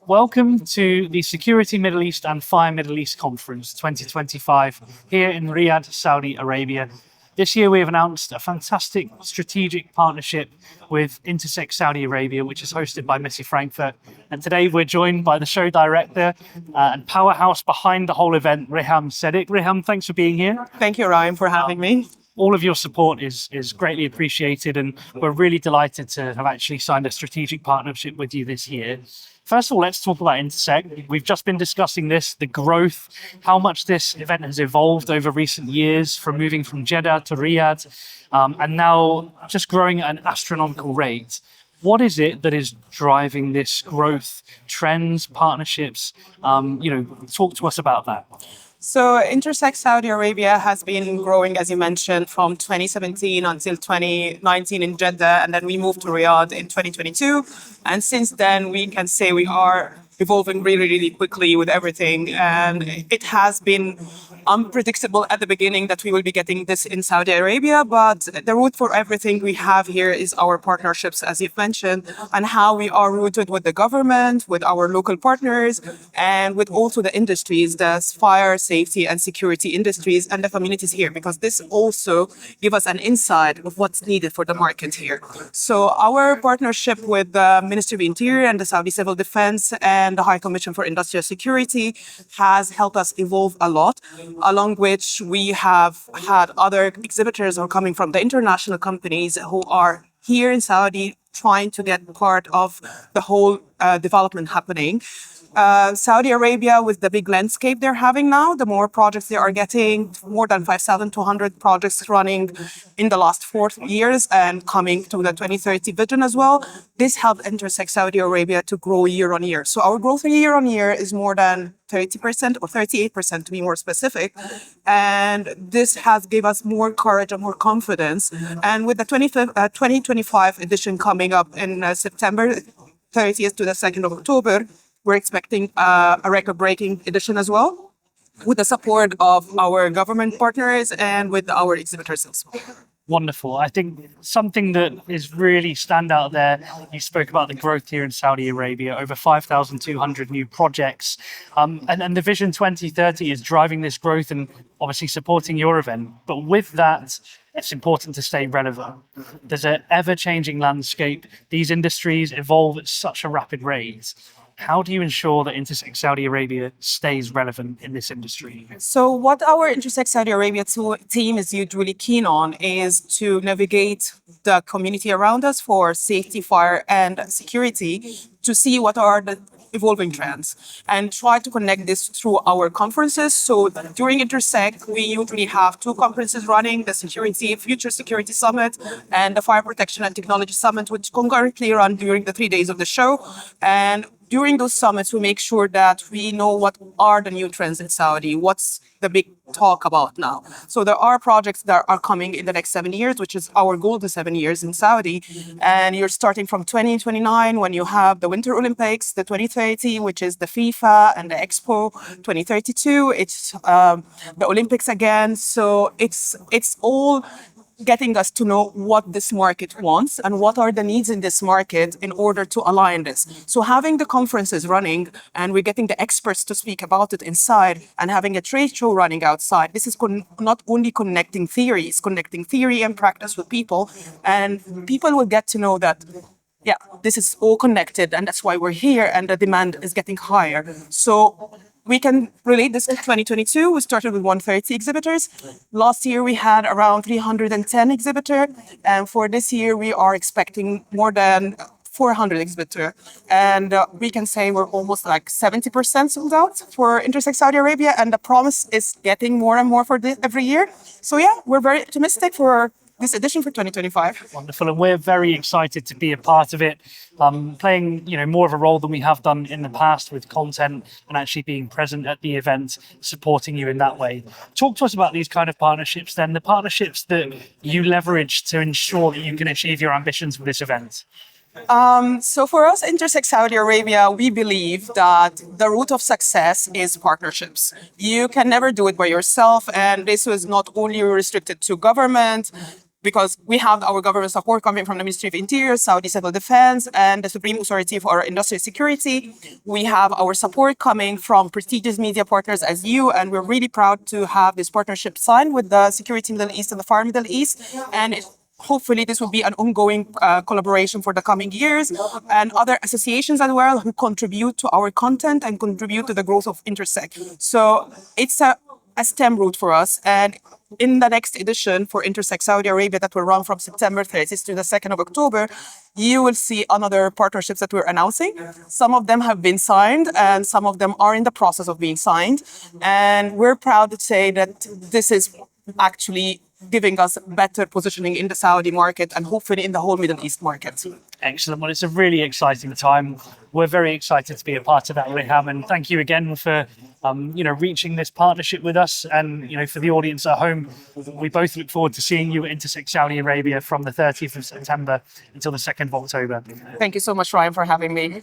Welcome to the Security Middle East and Fire Middle East Conference 2025 here in Riyadh, Saudi Arabia. This year we have announced a fantastic strategic partnership with Intersec Saudi Arabia, which is hosted by Messi Frankfurt. And today we're joined by the show director and powerhouse behind the whole event, Riham Sedik. Riham, thanks for being here. Thank you, Ryan, for having me. All of your support is greatly appreciated, and we're really delighted to have actually signed a strategic partnership with you this year. First of all, let's talk about Intersec. We've just been discussing the growth, how much this event has evolved over recent years from moving from Jeddah to Riyadh, and now just growing at an astronomical rate. What is it that is driving this growth, trends, partnerships? Talk to us about that. So Intersec Saudi Arabia has been growing, as you mentioned, from 2017 until 2019 in Jeddah, and then we moved to Riyadh in 2022. And since then, we can say we are evolving really, really quickly with everything. And it has been unpredictable at the beginning that we will be getting this in Saudi Arabia, but the root for everything we have here is our partnerships, as you've mentioned, and how we are rooted with the government, with our local partners, and with also the industries, the fire, safety, and security industries, and the communities here, because this also give us an insight of what's needed for the market here. So our partnership with the Ministry of Interior and the Saudi Civil Defense and the High Commission for Industrial Security has helped us evolve a lot, along which we have had other exhibitors who are coming from the international companies who are here in Saudi trying to get part of the whole development happening. Saudi Arabia, with the big landscape they're having now, the more projects they are getting, more than 5,200 projects running in the last 4 years and coming to the 2030 vision as well. This helped Intersec Saudi Arabia to grow year on year. So our growth year on year is more than 30% or 38% to be more specific. And this has given us more courage and more confidence. And with the 2025 edition coming up in September 30th to the 2nd of October, we're expecting a record-breaking edition as well, with the support of our government partners and with our exhibitors as well. Wonderful. I think something that is really stand out there, you spoke about the growth here in Saudi Arabia, over 5,200 new projects. And the Vision 2030 is driving this growth and obviously supporting your event. But with that, it's important to stay relevant. There's an ever-changing landscape. These industries evolve at such a rapid rate. How do you ensure that Intersec Saudi Arabia stays relevant in this industry? So what our Intersec Saudi Arabia team is usually keen on is to navigate the community around us for safety, fire, and security to see what are the evolving trends and try to connect this through our conferences. So during Intersec, we usually have 2 conferences running, the Future Security Summit and the Fire Protection and Technology Summit, which concurrently run during the 3 days of the show. And during those summits, we make sure that we know what are the new trends in Saudi, what's the big talk about now. So there are projects that are coming in the next 7 years, which is our goal, the 7 years in Saudi. And you're starting from 2029 when you have the Winter Olympics, the 2030, which is the FIFA and the Expo, 2032, it's the Olympics again. So it's all getting us to know what this market wants and what are the needs in this market in order to align this. So having the conferences running and we're getting the experts to speak about it inside and having a trade show running outside, this is not only connecting theory, it's connecting theory and practice with people, and people will get to know that this is all connected, and that's why we're here, and the demand is getting higher. So we can relate this to 2022. We started with 130 exhibitors. Last year, we had around 310 exhibitors. And for this year, we are expecting more than 400 exhibitors. And we can say we're almost like 70% sold out for Intersec Saudi Arabia. And the promise is getting more and more for this every year. So we're very optimistic for this edition for 2025. Wonderful, and we're very excited to be a part of it, playing more of a role than we have done in the past with content and actually being present at the event, supporting you in that way. Talk to us about these kind of partnerships then, the partnerships that you leverage to ensure that you can achieve your ambitions with this event. So for us, Intersec Saudi Arabia, we believe that the root of success is partnerships. You can never do it by yourself, and this was not only restricted to government. because we have our government support coming from the Ministry of Interior, Saudi Civil Defense, and the Supreme Authority for Industrial Security. We have our support coming from prestigious media partners as you, and we're really proud to have this partnership signed with the Security Middle East and the Far Middle East. And hopefully this will be an ongoing collaboration for the coming years, and other associations as well who contribute to our content and contribute to the growth of Intersec. So it's a STEM route for us. And in the next edition for Intersec Saudi Arabia that will run from September 30th to the 2nd of October, you will see another partnerships that we're announcing. Some of them have been signed and some of them are in the process of being signed. And we're proud to say that this is actually giving us better positioning in the Saudi market and hopefully in the whole Middle East market. Excellent. Well, it's a really exciting time. We're very excited to be a part of that, Riham, and thank you again for reaching this partnership with us. And for the audience at home, we both look forward to seeing you at Intersec Saudi Arabia from the 30th of September until the 2nd of October. Thank you so much, Ryan, for having me.